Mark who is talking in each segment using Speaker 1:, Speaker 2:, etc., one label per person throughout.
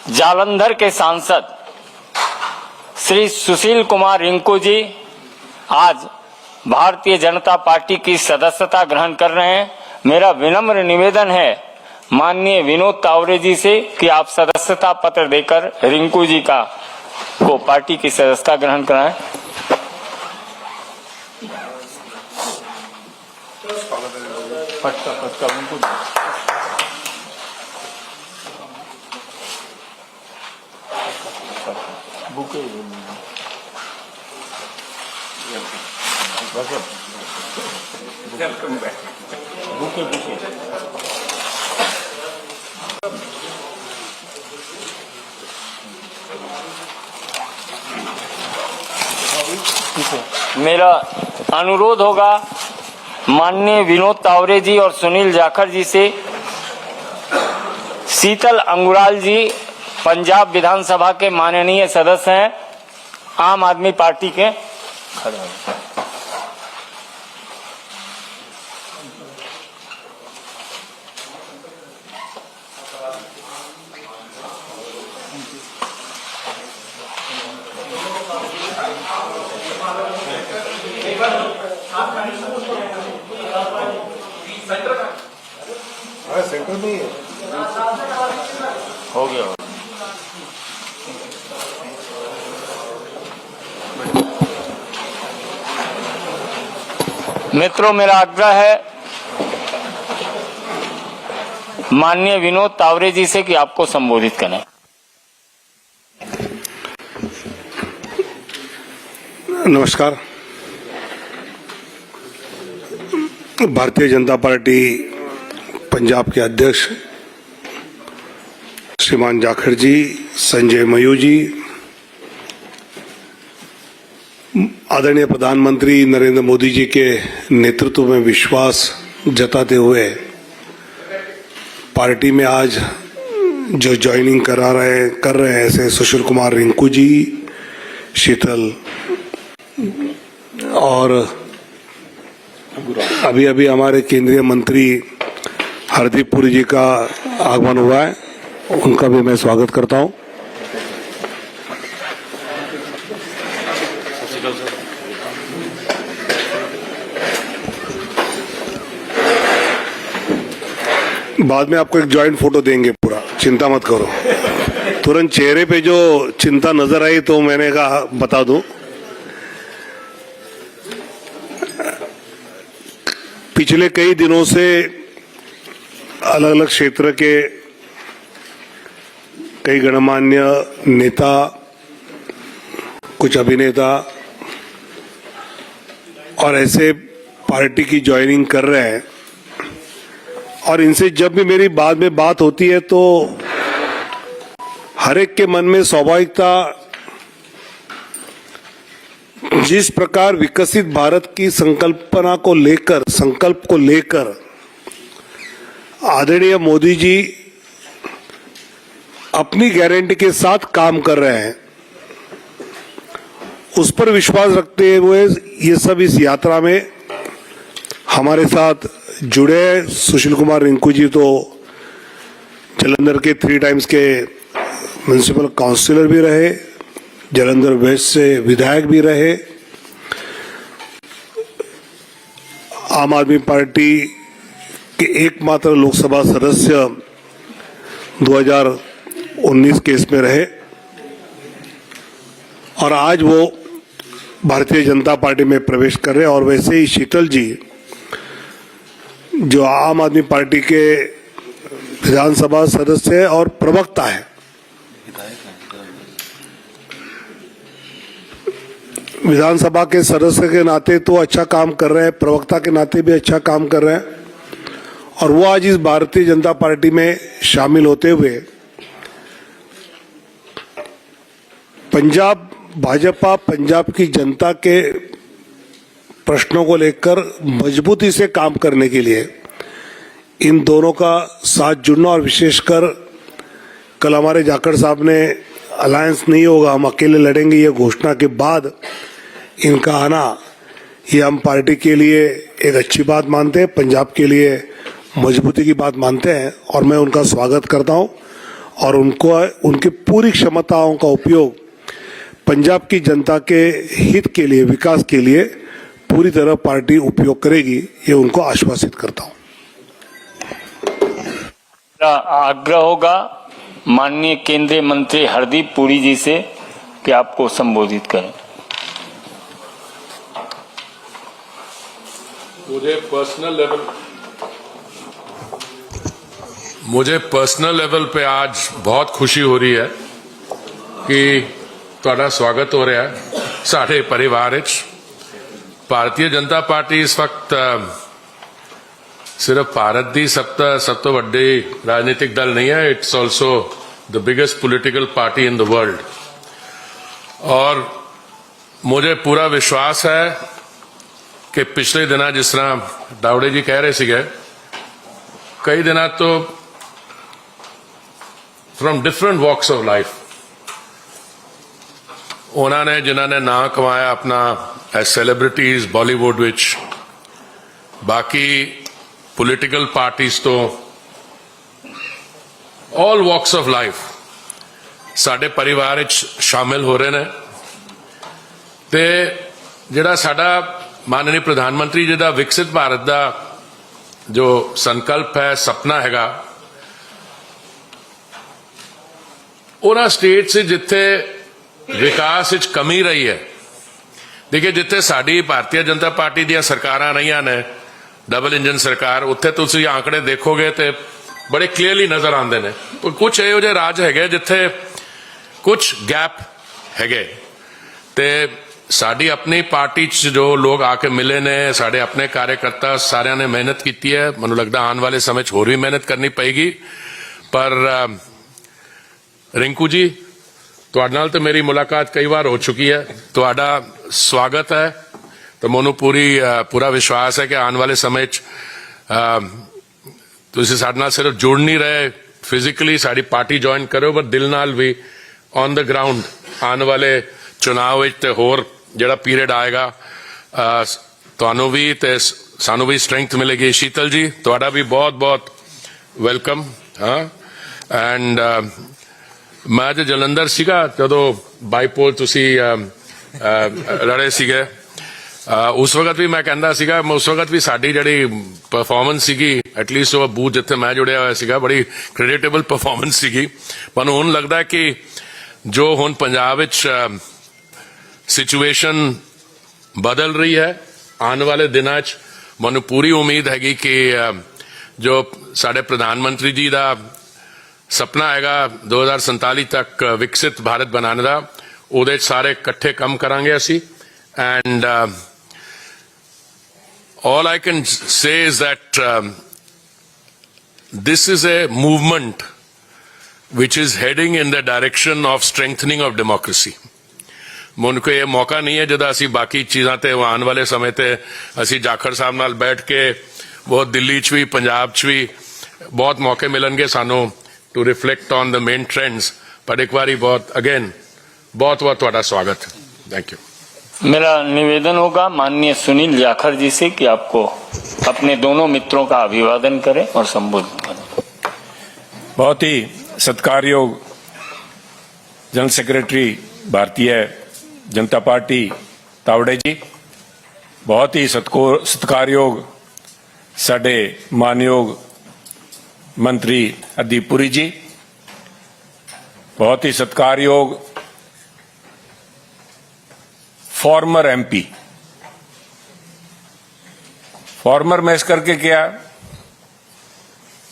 Speaker 1: जालंधर के सांसद श्री सुशील कुमार रिंकू जी आज भारतीय जनता पार्टी की सदस्यता ग्रहण कर रहे हैं। मेरा विनम्र निवेदन है माननीय विनोद तावरे जी से कि आप सदस्यता पत्र देकर रिंकू जी को पार्टी की सदस्यता ग्रहण कराएं। मेरा अनुरोध होगा माननीय विनोद तावरे जी और सुनील जाखड़ जी से, शीतल अंगुराल जी पंजाब विधानसभा के माननीय सदस्य हैं, आम आदमी पार्टी के।
Speaker 2: सेंटर में
Speaker 1: हो गया। मित्रों, मेरा आग्रह है माननीय विनोद तावरे जी से कि आपको संबोधित करें।
Speaker 2: नमस्कार। भारतीय जनता पार्टी पंजाब के अध्यक्ष श्रीमान जाखड़ जी, संजय मयूर जी, आदरणीय प्रधानमंत्री नरेंद्र मोदी जी के नेतृत्व में विश्वास जताते हुए पार्टी में आज जो ज्वाइनिंग कर रहे हैं ऐसे सुशील कुमार रिंकू जी, शीतल और अभी हमारे केंद्रीय मंत्री हरदीप पुरी जी का आगमन हुआ है, उनका भी मैं स्वागत करता हूं। बाद में आपको एक जॉइंट फोटो देंगे पूरा, चिंता मत करो। तुरंत चेहरे पे जो चिंता नजर आई तो मैंने कहा बता दूं। पिछले कई दिनों से अलग अलग क्षेत्र के कई गणमान्य नेता, कुछ अभिनेता और ऐसे पार्टी की ज्वाइनिंग कर रहे हैं, और इनसे जब भी मेरी बाद में बात होती है तो हर एक के मन में स्वाभाविकता जिस प्रकार विकसित भारत की संकल्प को लेकर आदरणीय मोदी जी अपनी गारंटी के साथ काम कर रहे हैं, उस पर विश्वास रखते हुए ये सब इस यात्रा में हमारे साथ जुड़े। सुशील कुमार रिंकू जी तो जालंधर के 3 टाइम्स के म्युनिसिपल काउंसिलर भी रहे, जालंधर वेस्ट से विधायक भी रहे, आम आदमी पार्टी के एकमात्र लोकसभा सदस्य 2019 के इसमें रहे, और आज वो भारतीय जनता पार्टी में प्रवेश कर रहे हैं। और वैसे ही शीतल जी जो आम आदमी पार्टी के विधानसभा सदस्य है और प्रवक्ता है, विधानसभा के सदस्य के नाते तो अच्छा काम कर रहे हैं, प्रवक्ता के नाते भी अच्छा काम कर रहे हैं, और वो आज इस भारतीय जनता पार्टी में शामिल होते हुए भाजपा पंजाब की जनता के प्रश्नों को लेकर मजबूती से काम करने के लिए इन दोनों का साथ जुड़ना, और विशेषकर कल हमारे जाखड़ साहब ने अलायंस नहीं होगा, हम अकेले लड़ेंगे, ये घोषणा के बाद इनका आना, ये हम पार्टी के लिए एक अच्छी बात मानते हैं, पंजाब के लिए मजबूती की बात मानते हैं, और मैं उनका स्वागत करता हूं। और उनको उनकी पूरी क्षमताओं का उपयोग पंजाब की जनता के हित के लिए, विकास के लिए पूरी तरह पार्टी उपयोग करेगी, ये उनको आश्वासित करता हूं।
Speaker 1: मेरा आग्रह होगा माननीय केंद्रीय मंत्री हरदीप पुरी जी से कि आपको संबोधित करें।
Speaker 3: मुझे पर्सनल लेवल पे आज बहुत खुशी हो रही है कि ਤੁਹਾਡਾ ਸਵਾਗਤ ਹੋ ਰਿਹਾ ਹੈ ਸਾਡੇ ਪਰਿਵਾਰ ਵਿੱਚ। ਭਾਰਤੀ ਜਨਤਾ ਪਾਰਟੀ ਇਸ ਵਕਤ ਸਿਰਫ ਭਾਰਤ ਦੀ ਸਭ ਤੋਂ ਵੱਡੀ ਰਾਜਨੀਤਿਕ ਦਲ ਨਹੀਂ ਹੈ, it's also the biggest political party in the world. और मुझे पूरा विश्वास है कि पिछले दिना जिस तरह दावड़े जी कह रहे सीगे, कई दिना तो from different walks of life उन्होंने जिन्होंने ना कमाया अपना एज सैलिब्रिटीज बॉलीवुड विच, बाकी पॉलिटिकल पार्टीज तो ऑल वॉक्स ऑफ लाइफ साडे परिवार विच शामिल हो रहे ने। ते जिहड़ा साडा माननीय प्रधानमंत्री जी दा विकसित भारत दा जो संकल्प है, सपना हैगा, उन्हां स्टेट से जिथे विकास विच कमी रही है, देखिए जिथे साडी भारतीय जनता पार्टी दी सरकारां रहियां ने, डबल इंजन सरकार, उत्थे तुसीं आंकड़े देखोगे तो बड़े क्लीयरली नजर आते हैं। तो कुछ इहो जिहे राज है जिथे कुछ गैप है। ते साडी अपनी पार्टी च जो लोग आके मिले ने, साडे अपने कार्यकर्ता सारिया ने मेहनत की है। मैनूं लगदा आने वाले समय च होर भी मेहनत करनी पएगी। पर रिंकू जी, तुहाडे नाल तो मेरी मुलाकात कई बार हो चुकी है, तुहाडा स्वागत है। तो मैनूं पूरा विश्वास है कि आने वाले समय च तुसीं साडे नाल सिर्फ जुड़ नहीं रहे फिजिकली, साडी पार्टी ज्वाइन करो, पर दिल नाल भी ऑन द ग्राउंड आने वाले चुनाव विच ते होर जिहड़ा पीरियड आएगा, तुहानूं भी ते सानूं भी स्ट्रेंथ मिलेगी। शीतल जी, तुहाडा भी बहुत बहुत वेलकम। हाँ, एंड मैं जो जलंधर सीगा जदों बाईपोल तुसीं लड़े सीगे, उस वक्त भी मैं कहता सीगा, उस वक्त भी साडी जिहड़ी परफॉर्मेंस सीगी, एटलीस्ट वो बूथ जिथे मैं जुड़िया होया सीगा, बड़ी क्रेडिटेबल परफॉर्मेंस सीगी। पर हुण लगदा कि जो हुण पंजाब विच सिचुएशन बदल रही है, आने वाले दिनां च मैनूं पूरी उम्मीद हैगी कि जो साडे प्रधानमंत्री जी दा सपना हैगा 2047 तक विकसित भारत बनाने दा, उहदे च सारे इकट्ठे काम करांगे असीं। And all I can say is that this is a movement which is heading in the direction of strengthening of democracy. मुन को ये मौका नहीं है जदा असी बाकी चीज़ां ते आने वाले समय ते असी जाखड़ साहब नाल बैठ के बहुत दिल्ली च भी पंजाब च भी बहुत मौके मिलणगे सानू to reflect on the main trends. पर एक बारी बहुत अगेन बहुत बहुत तुहाडा स्वागत। Thank you.
Speaker 1: मेरा निवेदन होगा माननीय सुनील जाखड़ जी से कि आपको अपने दोनों मित्रों का अभिवादन करें और संबोधित करें।
Speaker 4: बहुत ही सत्कारयोग general secretary Bharatiya Janata party Tawde जी, बहुत ही सत्कारयोग साडे मानयोग मंत्री हरदीप पुरी जी, बहुत ही सत्कारयोग फॉर्मर एमपी। फॉर्मर मैं इस करके किया,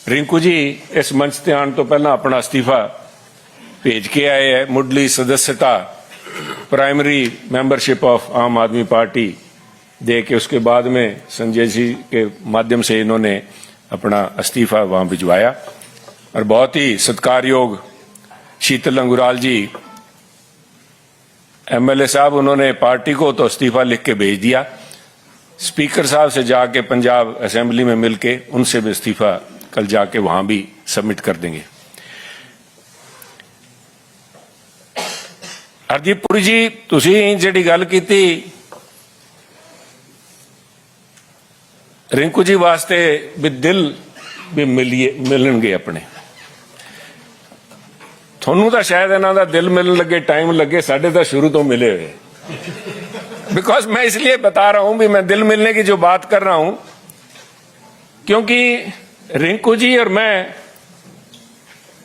Speaker 4: रिंकू जी इस मंच ते आने तो पहला अपना अस्तीफा भेज के आए हैं। मुढ़ली सदस्यता प्राइमरी मेंबरशिप ऑफ आम आदमी पार्टी दे के उसके बाद में संजय जी के माध्यम से इन्होंने अपना अस्तीफा वहां भिजवाया। और बहुत ही सत्कारयोग शीतल अंगुराल जी एमएलए साहब, उन्होंने पार्टी को तो इस्तीफा लिख के भेज दिया, स्पीकर साहब से जाके पंजाब असेंबली में मिलके उनसे भी इस्तीफा कल जाके वहां भी सबमिट कर देंगे। हरदीप पुरी जी, तुसीं जिहड़ी गल कीती रिंकू जी वास्ते भी दिल भी मिलणगे अपने। ਤੁਹਾਨੂੰ ਤਾਂ ਸ਼ਾयद ਇਹਨਾਂ ਦਾ ਦਿਲ ਮਿਲਣ ਲੱਗੇ ਟਾइम लगे, साढ़े तो शुरू तो मिले हुए। बिकॉज मैं इसलिए बता रहा हूं भी मैं दिल मिलने की जो बात कर रहा हूं, क्योंकि रिंकू जी और मैं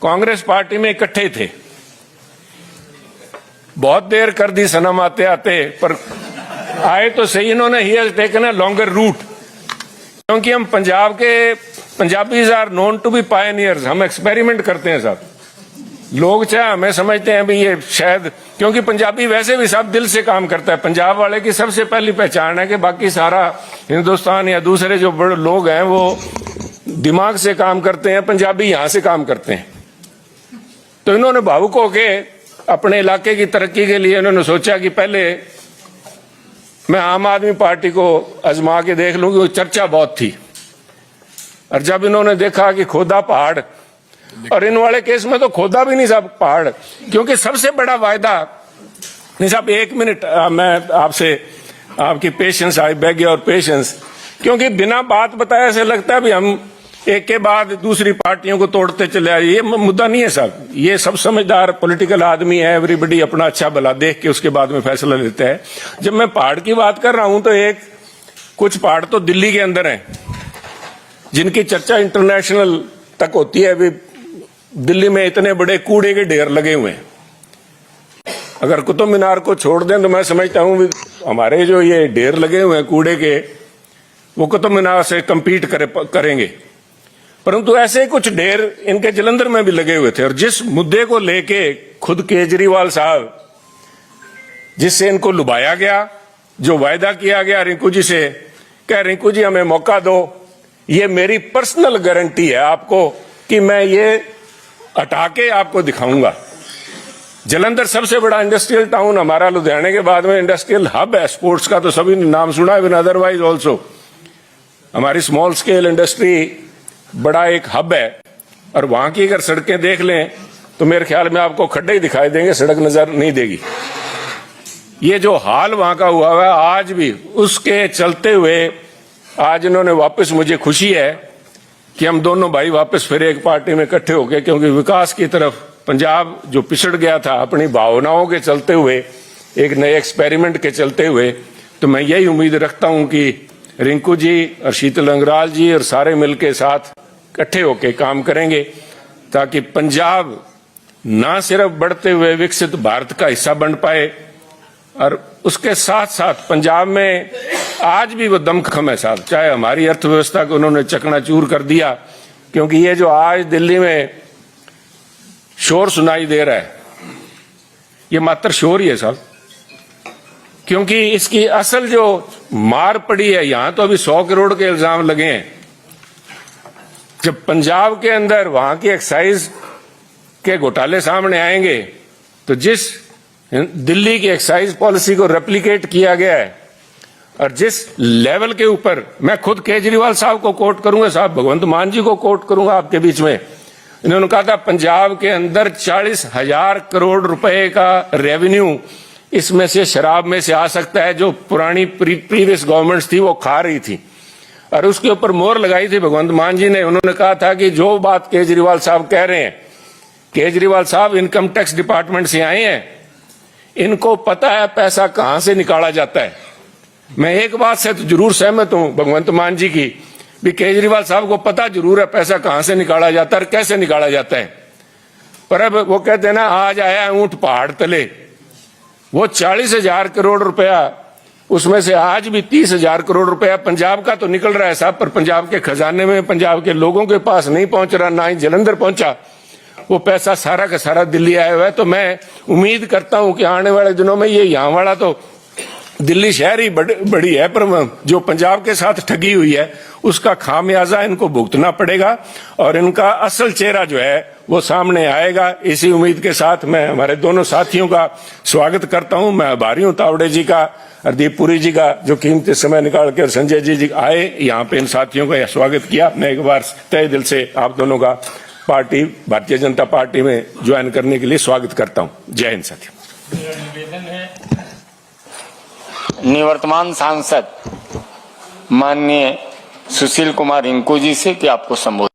Speaker 4: कांग्रेस पार्टी में इकट्ठे थे। बहुत देर कर दी सनम आते आते, पर आए तो सही इन्होंने। He has taken a longer route, क्योंकि हम पंजाब के, Punjabis are known to be pioneers. हम एक्सपेरिमेंट करते हैं साहब। लोग चाहे हमें समझते हैं भी ये शायद, क्योंकि पंजाबी वैसे भी सब दिल से काम करता है। पंजाब वाले की सबसे पहली पहचान है कि बाकी सारा हिंदुस्तान या दूसरे जो बड़े लोग हैं वो दिमाग से काम करते हैं, पंजाबी यहां से काम करते हैं। तो इन्होंने भावुक होके अपने इलाके की तरक्की के लिए इन्होंने सोचा कि पहले मैं आम आदमी पार्टी को आजमा के देख लूं, कि वो चर्चा बहुत थी। और जब इन्होंने देखा कि खोदा पहाड़, और इन वाले केस में तो खोदा भी नहीं साहब पहाड़, क्योंकि सबसे बड़ा वायदा नहीं साहब। 1 मिनट मैं आपसे, आपकी patience, I beg your patience, क्योंकि बिना बात बताए ऐसे लगता है भी हम एक के बाद दूसरी पार्टियों को तोड़ते चले आए। ये मुद्दा नहीं है साहब। ये सब समझदार पॉलिटिकल आदमी है, एवरीबडी अपना अच्छा भला देख के उसके बाद में फैसला लेता है। जब मैं पहाड़ की बात कर रहा हूं तो कुछ पहाड़ तो दिल्ली के अंदर हैं, जिनकी चर्चा इंटरनेशनल तक होती है। अभी दिल्ली में इतने बड़े कूड़े के ढेर लगे हुए हैं। अगर कुतुब मीनार को छोड़ दें तो मैं समझता हूं हमारे जो ये ढेर लगे हुए हैं कूड़े के, वो कुतुब मीनार से कम्पीट करेंगे। परंतु ऐसे कुछ ढेर इनके जलंधर में भी लगे हुए थे। और जिस मुद्दे को लेके खुद केजरीवाल साहब, जिससे इनको लुभाया गया, जो वायदा किया गया रिंकू जी से, कह रिंकू जी हमें मौका दो, ये मेरी पर्सनल गारंटी है आपको कि मैं ये हटा के आपको दिखाऊंगा। जलंधर सबसे बड़ा इंडस्ट्रियल टाउन हमारा, लुधियाने के बाद में इंडस्ट्रियल हब है स्पोर्ट्स का, तो सभी ने नाम सुना है। अदरवाइज ऑल्सो हमारी स्मॉल स्केल इंडस्ट्री बड़ा एक हब है। और वहां की अगर सड़कें देख लें तो मेरे ख्याल में आपको खड्डे ही दिखाई देंगे, सड़क नजर नहीं देगी। ये जो हाल वहां का हुआ है आज भी, उसके चलते हुए आज इन्होंने वापस, मुझे खुशी है कि हम दोनों भाई वापस फिर एक पार्टी में इकट्ठे हो गए, क्योंकि विकास की तरफ पंजाब जो पिछड़ गया था अपनी भावनाओं के चलते हुए, एक नए एक्सपेरिमेंट के चलते हुए, तो मैं यही उम्मीद रखता हूं कि रिंकू जी और शीतल अंगराल जी और सारे मिलकर साथ इकट्ठे होकर काम करेंगे, ताकि पंजाब ना सिर्फ बढ़ते हुए विकसित भारत का हिस्सा बन पाए, और उसके साथ साथ पंजाब में आज भी वो दमखम है साहब। चाहे हमारी अर्थव्यवस्था को उन्होंने चकनाचूर कर दिया, क्योंकि ये जो आज दिल्ली में शोर सुनाई दे रहा है, ये मात्र शोर ही है साहब। क्योंकि इसकी असल जो मार पड़ी है, यहां तो अभी 100 करोड़ के इल्जाम लगे हैं। जब पंजाब के अंदर वहां की एक्साइज के घोटाले सामने आएंगे, तो जिस दिल्ली की एक्साइज पॉलिसी को रेप्लिकेट किया गया है, और जिस लेवल के ऊपर, मैं खुद केजरीवाल साहब को कोट करूंगा साहब, भगवंत मान जी को कोट करूंगा आपके बीच में, इन्होंने कहा था पंजाब के अंदर 40,000 करोड़ रुपए का रेवेन्यू इसमें से शराब में से आ सकता है, जो पुरानी प्रीवियस गवर्नमेंट्स थी वो खा रही थी। और उसके ऊपर मोहर लगाई थी भगवंत मान जी ने। उन्होंने कहा था कि जो बात केजरीवाल साहब कह रहे हैं, केजरीवाल साहब इनकम टैक्स डिपार्टमेंट से आए हैं, इनको पता है पैसा कहां से निकाला जाता है। मैं एक बात से तो जरूर सहमत हूं भगवंत मान जी की, भी केजरीवाल साहब को पता जरूर है पैसा कहां से निकाला जाता है और कैसे निकाला जाता है। पर अब वो कहते हैं ना, आज आया ऊंट पहाड़ तले, वो 40,000 करोड़ रुपया, उसमें से आज भी 30,000 करोड़ रुपया पंजाब का तो निकल रहा है साहब, पर पंजाब के खजाने में, पंजाब के लोगों के पास नहीं पहुंच रहा, ना ही जलंधर पहुंचा। वो पैसा सारा का सारा दिल्ली आया हुआ है। तो मैं उम्मीद करता हूं कि आने वाले दिनों में ये यहां वाला तो दिल्ली शहर ही बड़ी है, पर जो पंजाब के साथ ठगी हुई है उसका खामियाजा इनको भुगतना पड़ेगा, और इनका असल चेहरा जो है वो सामने आएगा। इसी उम्मीद के साथ मैं हमारे दोनों साथियों का स्वागत करता हूं। मैं आभारी हूं तावड़े जी का, हरदीप पुरी जी का, जो कीमती समय निकाल कर संजय जी आए यहाँ पे, इन साथियों का स्वागत किया। मैं एक बार तहे दिल से आप दोनों का पार्टी, भारतीय जनता पार्टी में ज्वाइन करने के लिए स्वागत करता हूं। जय हिंद साथियों।
Speaker 1: निवेदन है निवर्तमान सांसद माननीय सुशील कुमार रिंकू जी से कि आपको संबोधित